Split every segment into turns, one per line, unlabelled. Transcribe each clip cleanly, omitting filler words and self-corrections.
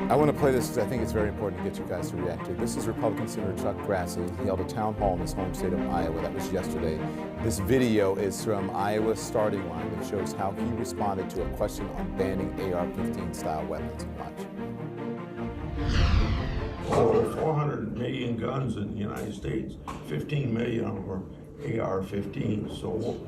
I want to play this because I think it's very important to get you guys to react to. This is Republican Senator Chuck Grassley. He held a town hall in his home state of Iowa. That was yesterday. This video is from Iowa's starting line that shows how he responded to a question on banning AR-15 style weapons. Watch.
Over 400 million guns in the United States, 15 million of them are AR-15s. So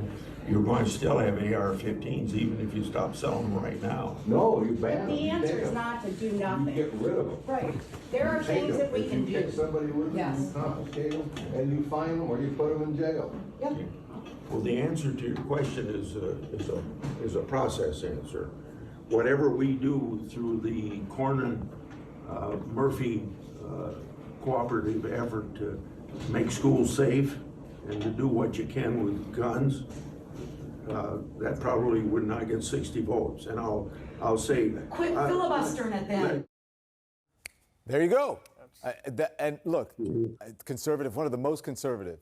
you're going to still have AR-15s even if you stop selling them right now.
No, you ban them.
The answer is not to do nothing.
You get rid of them.
Right. There are things that we can do.
If you take somebody with you,
Yes.
you confiscate them, and you fine them, or you put them in jail.
Yep.
Well, the answer to your question is a process answer. Whatever we do through the Cornyn-Murphy cooperative effort to make schools safe and to do what you can with guns, that probably would not get 60 votes. And I'll say,
Quit filibustering it then.
There you go. And look, conservative, one of the most conservative.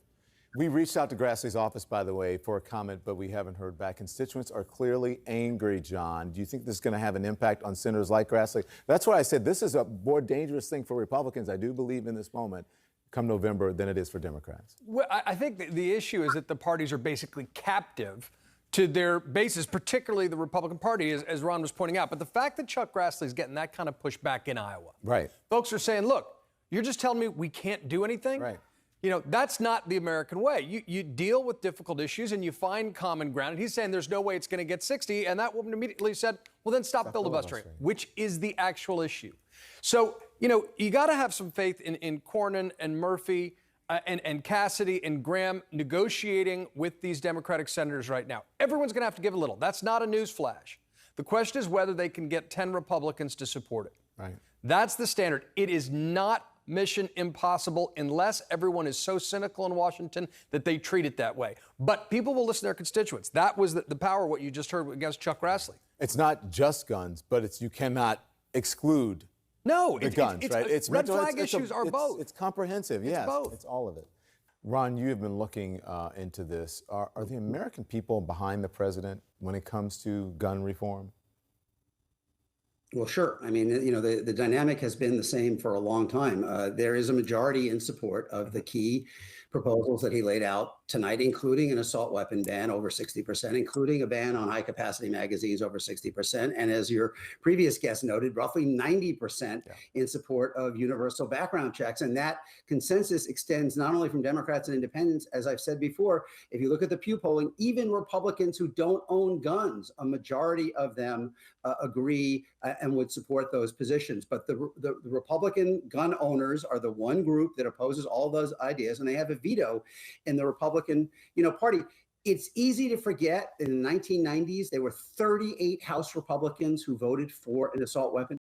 We reached out to Grassley's office, by the way, for a comment, but we haven't heard back. Constituents are clearly angry, John. Do you think this is going to have an impact on senators like Grassley? That's why I said this is a more dangerous thing for Republicans, I do believe, in this moment, come November, than it is for Democrats.
Well, I think the issue is that the parties are basically captive to their bases, particularly the Republican Party, as Ron was pointing out. But the fact that Chuck Grassley is getting that kind of pushback in Iowa,
right? Folks
are saying, look, you're just telling me we can't do anything?
Right.
You know, that's not the American way. You deal with difficult issues and you find common ground. And he's saying there's no way it's going to get 60. And that woman immediately said, well, then stop filibustering, which is the actual issue. So, you know, you got to have some faith in Cornyn and Murphy and Cassidy and Graham negotiating with these Democratic senators right now. Everyone's going to have to give a little. That's not a news flash. The question is whether they can get 10 Republicans to support it.
Right.
That's the standard. It is not mission impossible unless everyone is so cynical in Washington that they treat it that way. But people will listen to their constituents. That was the power, what you just heard against Chuck Grassley.
It's not just guns, but it's you cannot exclude the guns, right?
It's red flag issues are both.
It's comprehensive, yes.
Both.
It's all of it. Ron, you have been looking into this. Are the American people behind the president when it comes to gun reform?
Well, sure. I mean, you know, the dynamic has been the same for a long time. There is a majority in support of the key proposals that he laid out tonight, including an assault weapon ban over 60%, including a ban on high-capacity magazines over 60%, and as your previous guest noted, roughly 90% in support of universal background checks. And that consensus extends not only from Democrats and independents, as I've said before. If you look at the Pew polling, even Republicans who don't own guns, a majority of them agree and would support those positions. But the Republican gun owners are the one group that opposes all those ideas, and they have a veto in the Republican, Party. It's easy to forget in the 1990s, there were 38 House Republicans who voted for an assault weapon